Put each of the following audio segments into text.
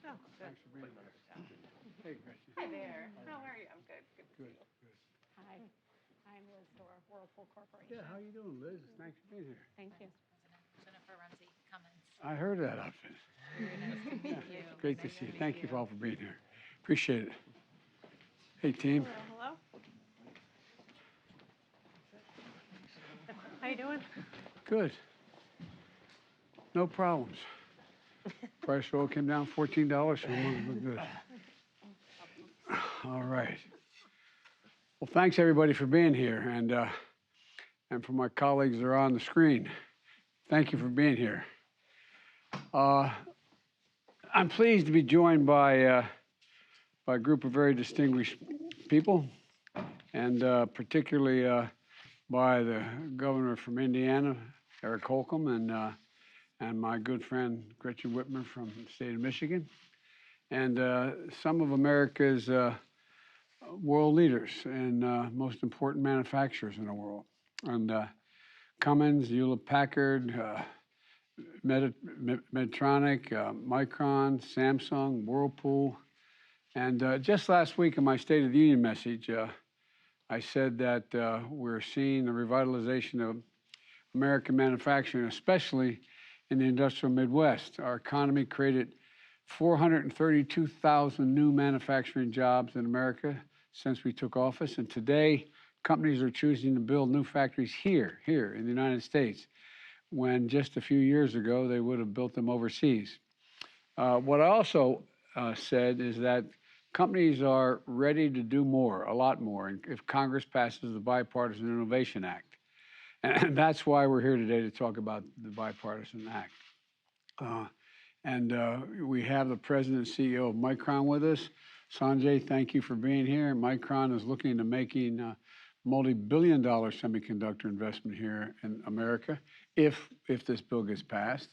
Oh, good. Thanks for being here. Hey, Gretchen. Hi there. How are you? I'm good. Good to see Good, you. good. Hi, I'm Liz Dorr, Whirlpool Corporation. Yeah, how you doing, Liz? Thanks for being here. Thank you. President Jennifer Runcie Cummins. I heard of that outfit. Very nice to meet you. Great to see you. Thank you all for being here. Appreciate it. Hey, team. Hello. How you doing? Good. No problems. Price of oil came down $14, so we're good. All right. Well, thanks everybody for being here, and for my colleagues that are on the screen, thank you for being here. I'm pleased to be joined by a group of very distinguished people, and particularly by the governor from Indiana, Eric Holcomb, and my good friend Gretchen Whitmer from the state of Michigan, and some of America's world leaders and most important manufacturers in the world. And Cummins, Hewlett Packard, Medtronic, Micron, Samsung, Whirlpool. And just last week in my State of the Union message, I said that we're seeing the revitalization of American manufacturing, especially in the industrial Midwest. Our economy created 432,000 new manufacturing jobs in America since we took office. And today, companies are choosing to build new factories here in the United States, when just a few years ago, they would have built them overseas. What I also said is that companies are ready to do more, a lot more, if Congress passes the Bipartisan Innovation Act. And that's why we're here today, to talk about the Bipartisan Act. We have the President and CEO of Micron with us. Sanjay, thank you for being here. Micron is looking to making a multi-billion-dollar semiconductor investment here in America, if this bill gets passed.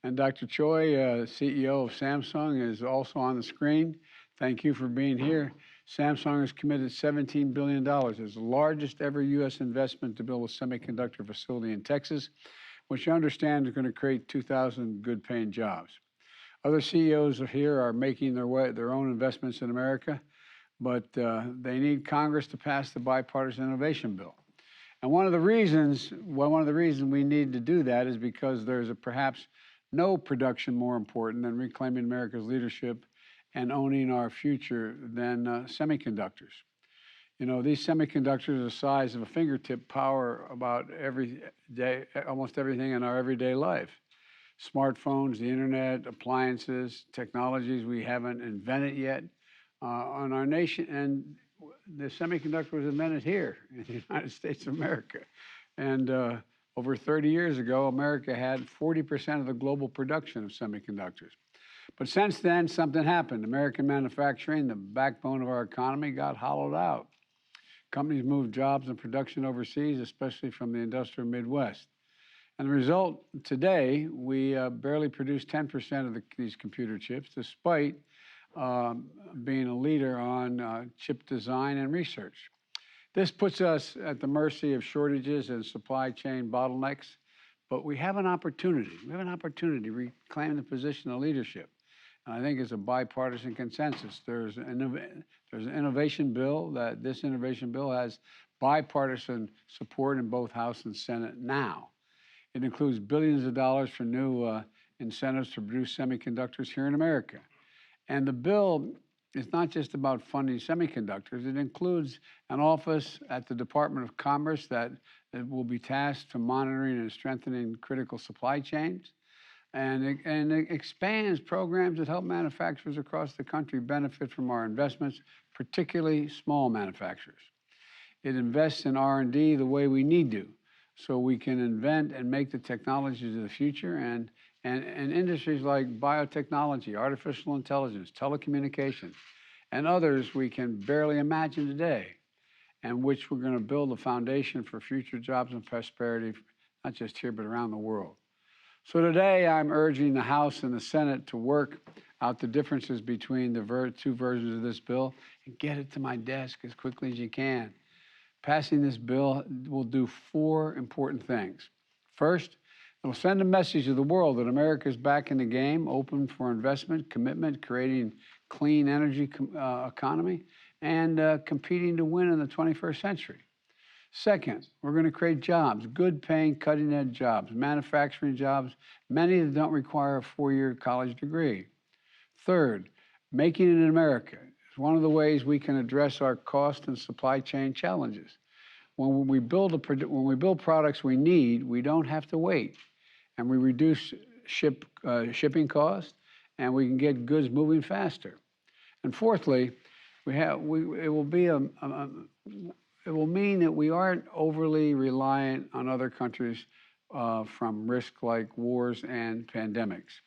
And Dr. Choi, CEO of Samsung, is also on the screen. Thank you for being here. Samsung has committed $17 billion. It's the largest ever U.S. investment to build a semiconductor facility in Texas, which I understand is going to create 2,000 good-paying jobs. Other CEOs here are making their own investments in America, but they need Congress to pass the Bipartisan Innovation Bill. And one of the reasons we need to do that is because there's perhaps no production more important than reclaiming America's leadership and owning our future than semiconductors. You know, these semiconductors are the size of a fingertip, power about every day, almost everything in our everyday life. Smartphones, the internet, appliances, technologies we haven't invented yet on our nation. And the semiconductor was invented here in the United States of America. And over 30 years ago, America had 40% of the global production of semiconductors. But since then, something happened. American manufacturing, the backbone of our economy, got hollowed out. Companies moved jobs and production overseas, especially from the industrial Midwest. And the result, today, we barely produce 10% of these computer chips, despite being a leader on chip design and research. This puts us at the mercy of shortages and supply chain bottlenecks, but we have an opportunity. We have an opportunity to reclaim the position of leadership. And I think it's a bipartisan consensus. There's an innovation bill this innovation bill has bipartisan support in both House and Senate now. It includes billions of dollars for new incentives to produce semiconductors here in America. And the bill is not just about funding semiconductors. It includes an office at the Department of Commerce that will be tasked to monitoring and strengthening critical supply chains. And it expands programs that help manufacturers across the country benefit from our investments, particularly small manufacturers. It invests in R&D the way we need to, so we can invent and make the technologies of the future, and industries like biotechnology, artificial intelligence, telecommunications, and others we can barely imagine today, and which we're going to build a foundation for future jobs and prosperity, not just here, but around the world. So today, I'm urging the House and the Senate to work out the differences between the two versions of this bill and get it to my desk as quickly as you can. Passing this bill will do four important things. First, It'll send a message to the world that America is back in the game, open for investment, commitment, creating clean energy economy, and competing to win in the 21st century. Second, we're going to create jobs, good paying, cutting edge jobs, manufacturing jobs, many that don't require a 4-year college degree. Third, making it in America is one of the ways we can address our cost and supply chain challenges. When we build products we need, we don't have to wait, and we reduce shipping costs, and we can get goods moving faster. And fourthly, it will mean that we aren't overly reliant on other countries from risk like wars and pandemics.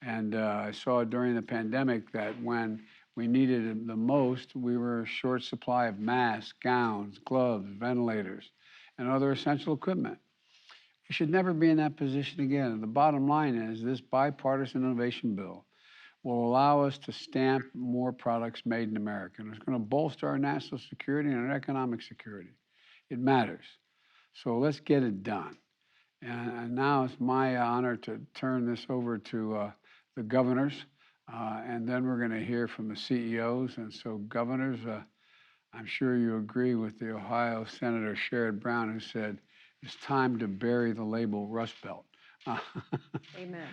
And I saw during the pandemic that when we needed it the most, we were a short supply of masks, gowns, gloves, ventilators, and other essential equipment. We should never be in that position again. And the bottom line is this bipartisan innovation bill will allow us to stamp more products made in America. And it's going to bolster our national security and our economic security. It matters. So let's get it done. And now it's my honor to turn this over to the governors, and then we're going to hear from the CEOs. And so, governors, I'm sure you agree with the Ohio Senator Sherrod Brown, who said, it's time to bury the label Rust Belt. Amen.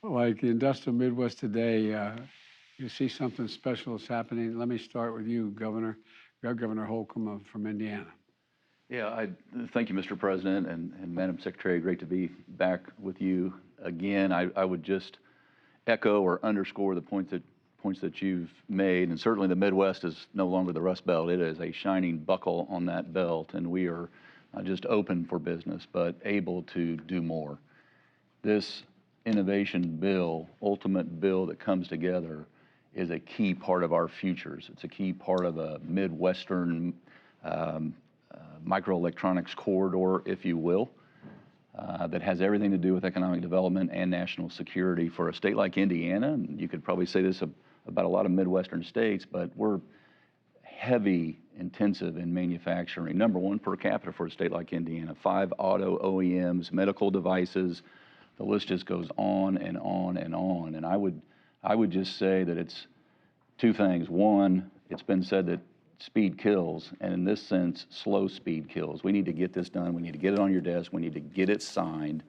Like the industrial Midwest today, you see something special is happening. Let me start with you, Governor Holcomb from Indiana. Yeah, thank you, Mr. President, and Madam Secretary. Great to be back with you again. I would just echo or underscore the points that you've made, and certainly the Midwest is no longer the Rust Belt. It is a shining buckle on that belt, and we are not just open for business, but able to do more. This innovation bill, ultimate bill that comes together, is a key part of our futures. It's a key part of a Midwestern microelectronics corridor, if you will, that has everything to do with economic development and national security for a state like Indiana. And you could probably say this about a lot of Midwestern states, but we're heavy intensive in manufacturing. Number one per capita for a state like Indiana, 5 auto OEMs, medical devices, the list just goes on and on and on. And I would just say that it's two things. One, it's been said that speed kills, and in this sense, slow speed kills. We need to get this done. We need to get it on your desk. We need to get it signed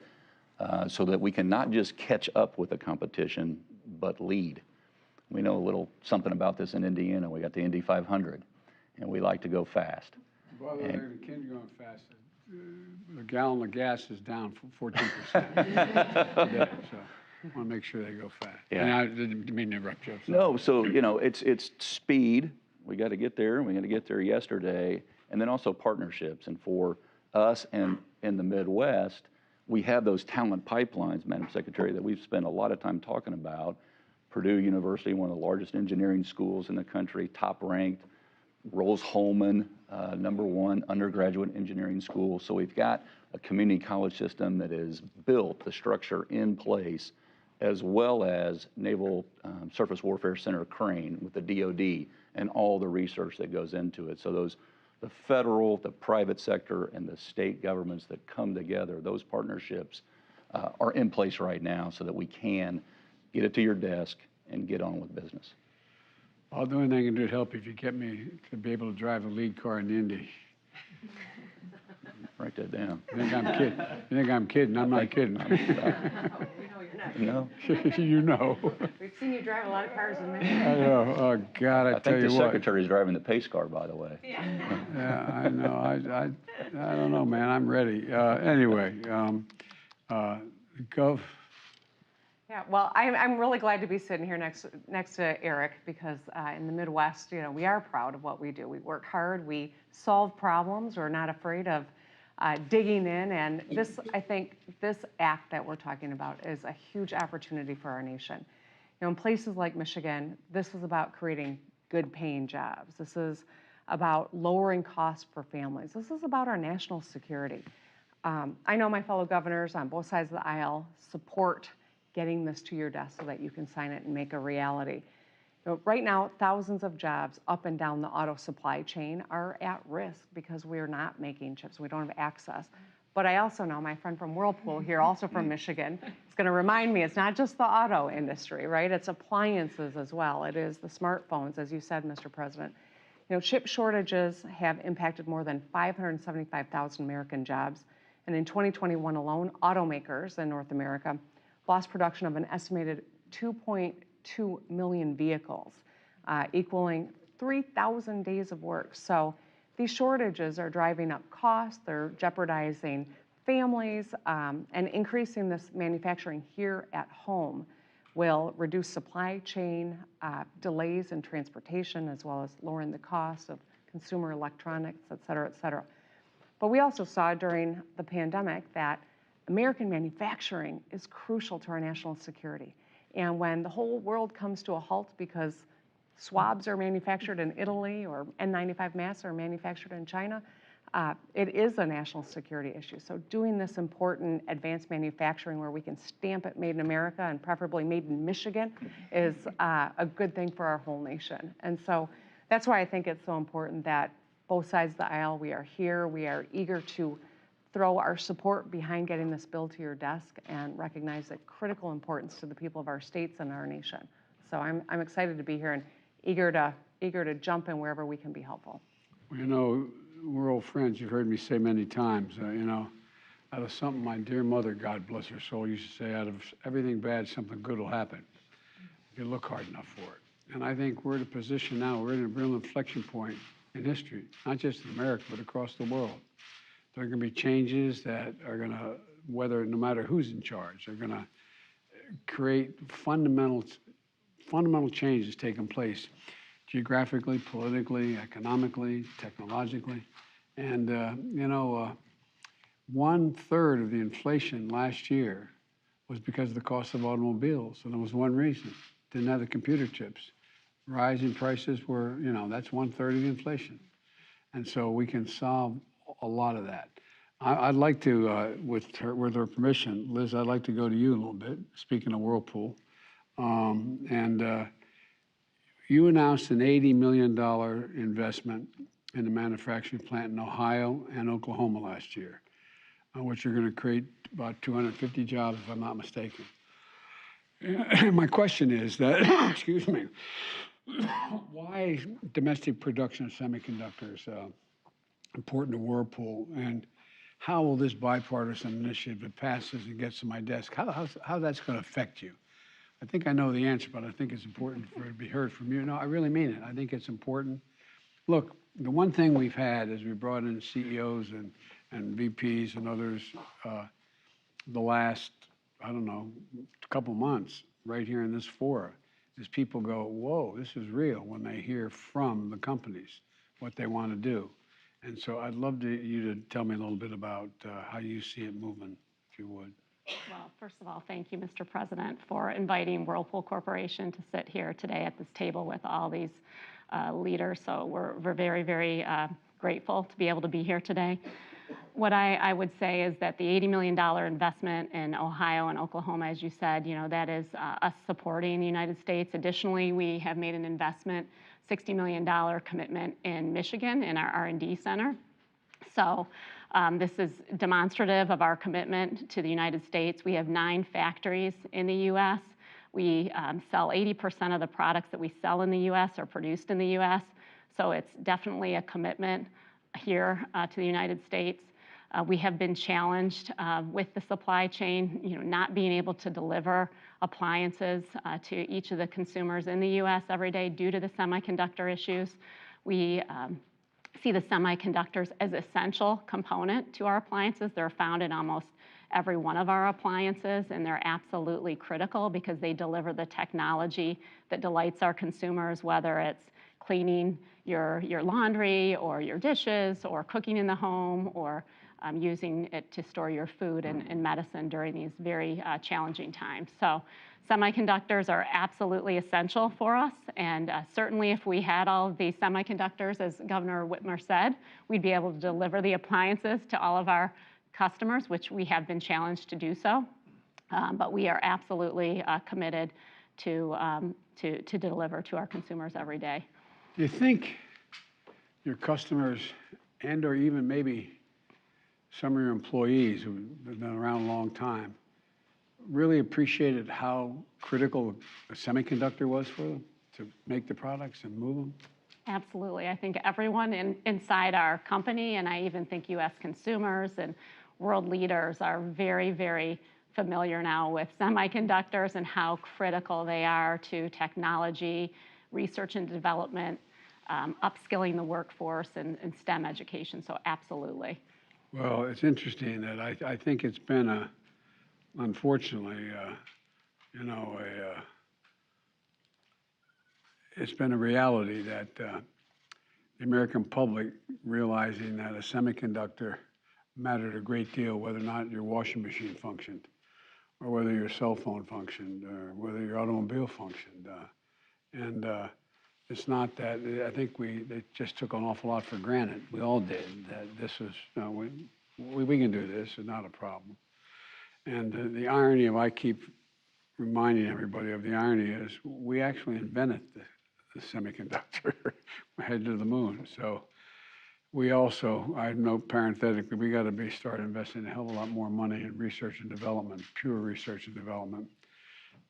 so that we can not just catch up with the competition, but lead. We know a little something about this in Indiana. We got the Indy 500, and we like to go fast. By the way, the kids going fast. The gallon of gas is down 14% today, so I want to make sure they go fast. Yeah. And I didn't mean to interrupt you. No, so it's speed. We got to get there, and we got to get there yesterday, and then also partnerships. And for us and in the Midwest, we have those talent pipelines, Madam Secretary, that we've spent a lot of time talking about. Purdue University, one of the largest engineering schools in the country, top ranked. Rose-Hulman, #1 undergraduate engineering school. So we've got a community college system that is built, the structure in place, as well as Naval Surface Warfare Center Crane with the DoD and all the research that goes into it. So the federal, the private sector, and the state governments that come together, those partnerships are in place right now so that we can get it to your desk and get on with business. I'll do anything I can do to help you if you get me to be able to drive a lead car in Indy. Write that down. You think I'm kidding? You think I'm kidding? I'm not kidding. We know you're not. No? You know. We've seen you drive a lot of cars in I Michigan. know. Oh, God, I tell think you the what. secretary's driving the pace car, by the way. Yeah, I know. I don't know, man. I'm ready. Anyway, Gov. Yeah, well, I'm really glad to be sitting here next to Eric because in the Midwest, we are proud of what we do. We work hard, we solve problems, we're not afraid of digging in, and I think this act that we're talking about is a huge opportunity for our nation. In places like Michigan, this is about creating good paying jobs. This is about lowering costs for families. This is about our national security. I know my fellow governors on both sides of the aisle support getting this to your desk so that you can sign it and make a reality. Right now, thousands of jobs up and down the auto supply chain are at risk because we're not making chips. We don't have access. But I also know my friend from Whirlpool here, also from Michigan, is going to remind me it's not just the auto industry, right? It's appliances as well. It is the smartphones, as you said, Mr. President. You know, chip shortages have impacted more than 575,000 American jobs. And in 2021 alone, automakers in North America lost production of an estimated 2.2 million vehicles, equaling 3,000 days of work. So these shortages are driving up costs, they're jeopardizing families, and increasing this manufacturing here at home will reduce supply chain delays in transportation, as well as lowering the cost of consumer electronics, et cetera, et cetera. But we also saw during the pandemic that American manufacturing is crucial to our national security. And when the whole world comes to a halt because swabs are manufactured in Italy or N95 masks are manufactured in China, it is a national security issue. So doing this important advanced manufacturing where we can stamp it made in America and preferably made in Michigan is a good thing for our whole nation. And so that's why I think it's so important that both sides of the aisle, we are here, we are eager to throw our support behind getting this bill to your desk and recognize the critical importance to the people of our states and our nation. So I'm excited to be here and eager to jump in wherever we can be helpful. Well, you know, we're old friends. You've heard me say many times, you know, out of something my dear mother, God bless her soul, used to say, out of everything bad, something good will happen if you look hard enough for it. And I think we're in a position now, we're in a real inflection point in history, not just in America, but across the world. There are going to be changes that are going to, no matter who's in charge, they're going to create fundamental changes taking place geographically, politically, economically, technologically. And, you know, 1/3 of the inflation last year was because of the cost of automobiles. And there was one reason: didn't have the computer chips. Rising prices were, you know, that's 1/3 of the inflation. And so we can solve a lot of that. I'd like to, with her permission, Liz, I'd like to go to you a little bit, speaking of Whirlpool. You announced an $80 million investment in the manufacturing plant in Ohio and Oklahoma last year, which are going to create about 250 jobs, if I'm not mistaken. My question is that, excuse me, why domestic production of semiconductors important to Whirlpool, and how will this bipartisan initiative, if it passes and gets to my desk, how that's going to affect you? I think I know the answer, but I think it's important for it to be heard from you. No, I really mean it. I think it's important. Look, the one thing we've had is we brought in CEOs and VPs and others the last, I don't know, couple months right here in this forum, is people go, whoa, this is real, when they hear from the companies what they want to do. And so I'd love you to tell me a little bit about how you see it moving, if you would. Well, first of all, thank you, Mr. President, for inviting Whirlpool Corporation to sit here today at this table with all these leaders. So we're very, very grateful to be able to be here today. What I would say is that the $80 million investment in Ohio and Oklahoma, as you said, you know, that is us supporting the United States. Additionally, we have made an investment, $60 million commitment in Michigan in our R&D center. So this is demonstrative of our commitment to the United States. We have 9 factories in the U.S. We sell 80% of the products that we sell in the U.S. are produced in the U.S. So it's definitely a commitment here to the United States. We have been challenged with the supply chain, you know, not being able to deliver appliances to each of the consumers in the U.S. every day due to the semiconductor issues. We see the semiconductors as an essential component to our appliances. They're found in almost every one of our appliances, and they're absolutely critical because they deliver the technology that delights our consumers, whether it's cleaning your laundry or your dishes or cooking in the home or using it to store your food and medicine during these very challenging times. So semiconductors are absolutely essential for us, and certainly if we had all of these semiconductors, as Governor Whitmer said, we'd be able to deliver the appliances to all of our customers, which we have been challenged to do so. But we are absolutely committed to deliver to our consumers every day. Do you think your customers and or even maybe some of your employees who've been around a long time really appreciated how critical a semiconductor was for them to make the products and move them? Absolutely. I think everyone inside our company, and I even think U.S. consumers and world leaders are very, very familiar now with semiconductors and how critical they are to technology, research and development, upskilling the workforce, and STEM education. So absolutely. Well, it's interesting that I think it's been unfortunately, it's been a reality that the American public realizing that a semiconductor mattered a great deal, whether or not your washing machine functioned, or whether your cell phone functioned, or whether your automobile functioned. It's not that, I think they just took an awful lot for granted. We all did, that this was, we can do this, it's not a problem. And the irony of, I keep reminding everybody of the irony is, we actually invented the semiconductor. We headed to the moon. So we also, I know parenthetically, we got to start investing a hell of a lot more money in research and development, pure research and development.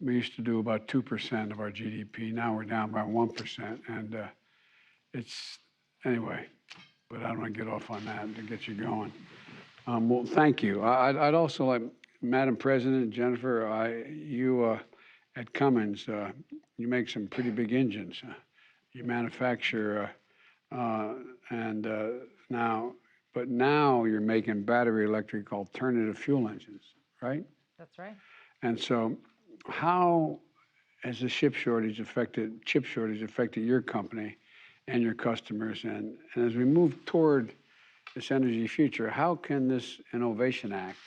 We used to do about 2% of our GDP. Now we're down by 1%. And anyway, but I don't want to get off on that to get you going. Well, thank you. I'd also like, Madam President, Jennifer, you at Cummins, you make some pretty big engines. You manufacture, but now you're making battery electric alternative fuel engines, right? That's right. And so how has the chip shortage affected your company and your customers? And as we move toward this energy future, how can this Innovation Act,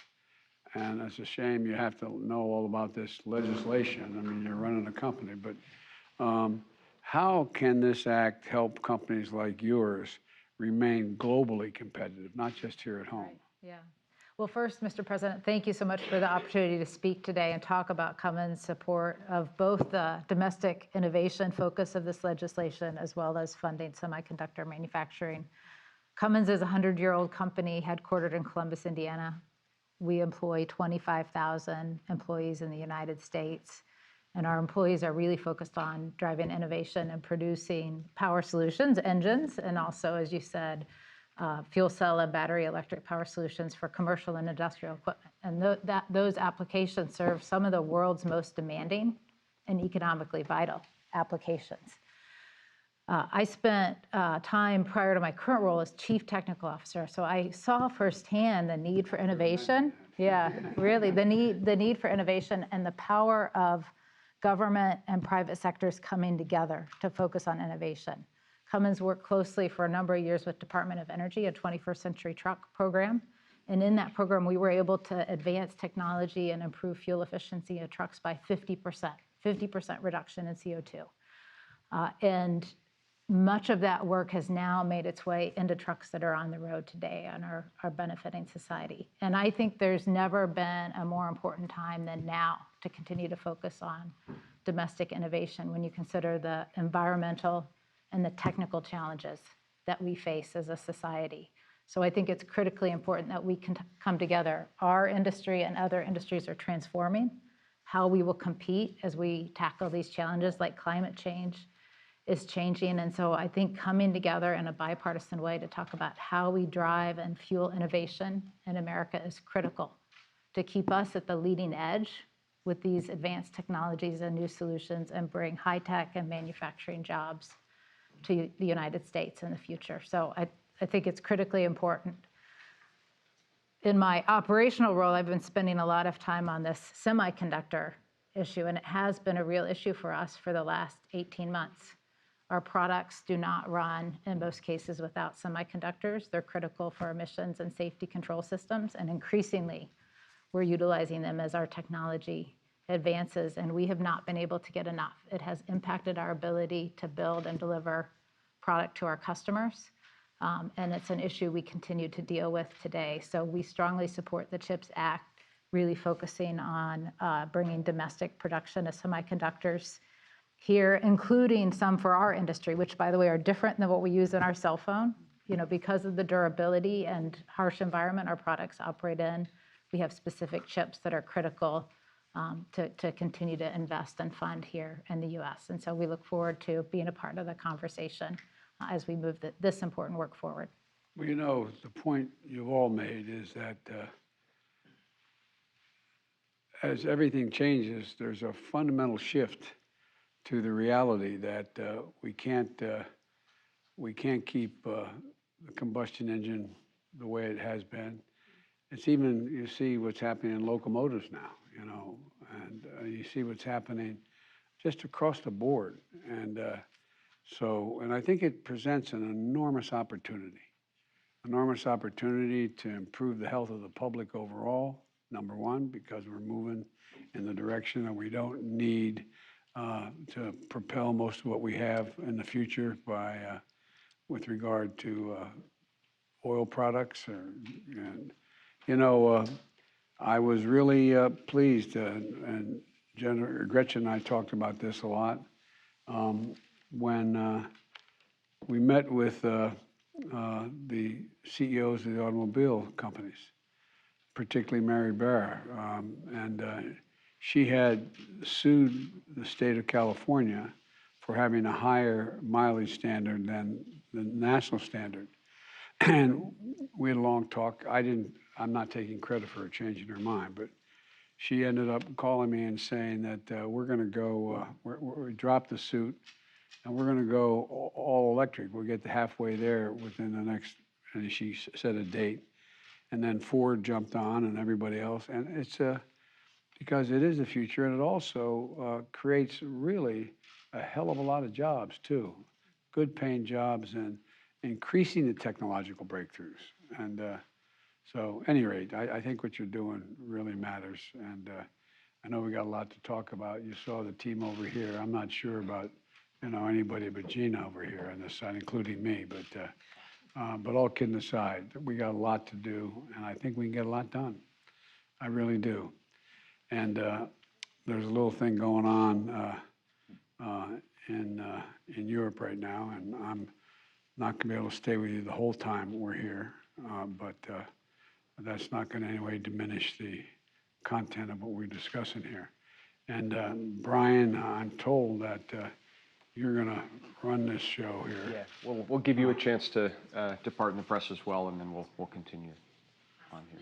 and it's a shame you have to know all about this legislation, I mean, you're running a company, but how can this act help companies like yours remain globally competitive, not just here at home? Right. Yeah. Well, first, Mr. President, thank you so much for the opportunity to speak today and talk about Cummins' support of both the domestic innovation focus of this legislation as well as funding semiconductor manufacturing. Cummins is a 100-year-old company headquartered in Columbus, Indiana. We employ 25,000 employees in the United States, and our employees are really focused on driving innovation and producing power solutions, engines, and also, as you said, fuel cell and battery electric power solutions for commercial and industrial equipment. And those applications serve some of the world's most demanding and economically vital applications. I spent time prior to my current role as Chief Technical Officer, so I saw firsthand the need for innovation. Yeah, really, the need for innovation and the power of government and private sectors coming together to focus on innovation. Cummins worked closely for a number of years with Department of Energy, a 21st Century Truck program. And in that program, we were able to advance technology and improve fuel efficiency of trucks by 50% reduction in CO2. And much of that work has now made its way into trucks that are on the road today and are benefiting society. And I think there's never been a more important time than now to continue to focus on domestic innovation when you consider the environmental and the technical challenges that we face as a society. So I think it's critically important that we can come together. Our industry and other industries are transforming how we will compete as we tackle these challenges, like climate change is changing. And so I think coming together in a bipartisan way to talk about how we drive and fuel innovation in America is critical to keep us at the leading edge with these advanced technologies and new solutions and bring high tech and manufacturing jobs to the United States in the future. So I think it's critically important. In my operational role, I've been spending a lot of time on this semiconductor issue, and it has been a real issue for us for the last 18 months. Our products do not run, in most cases, without semiconductors. They're critical for emissions and safety control systems, and increasingly, we're utilizing them as our technology advances, and we have not been able to get enough. It has impacted our ability to build and deliver product to our customers, and it's an issue we continue to deal with today. So we strongly support the CHIPS Act, really focusing on bringing domestic production of semiconductors here, including some for our industry, which, by the way, are different than what we use in our cell phone because of the durability and harsh environment our products operate in, we have specific chips that are critical to continue to invest and fund here in the U.S. And so we look forward to being a part of the conversation as we move this important work forward. Well, the point you've all made is that as everything changes, there's a fundamental shift to the reality that we can't keep the combustion engine the way it has been. It's even, you see what's happening in locomotives now, and you see what's happening just across the board. And and I think it presents an enormous opportunity to improve the health of the public overall, number one, because we're moving in the direction that we don't need to propel most of what we have in the future with regard to oil products. I was really pleased, and Gretchen and I talked about this a lot, when we met with the CEOs of the automobile companies, particularly Mary Barra, and she had sued the state of California for having a higher mileage standard than the national standard. And we had a long talk. I'm not taking credit for her changing her mind, but she ended up calling me and saying that we're going to go, we dropped the suit, and we're going to go all electric. We'll get halfway there within the next, and she set a date. And then Ford jumped on and everybody else. And it's because it is the future, and it also creates really a hell of a lot of jobs too, good paying jobs and increasing the technological breakthroughs. And so at any rate, I think what you're doing really matters. And I know we got a lot to talk about. You saw the team over here. I'm not sure about anybody but Gina over here on this side, including me. But all kidding aside, we got a lot to do, and I think we can get a lot done. I really do. And there's a little thing going on in Europe right now, and I'm not going to be able to stay with you the whole time we're here, but that's not going to in any way diminish the content of what we're discussing here. And Brian, I'm told that you're going to run this show here. Yeah, we'll give you a chance to depart in the press as well, and then we'll continue on here.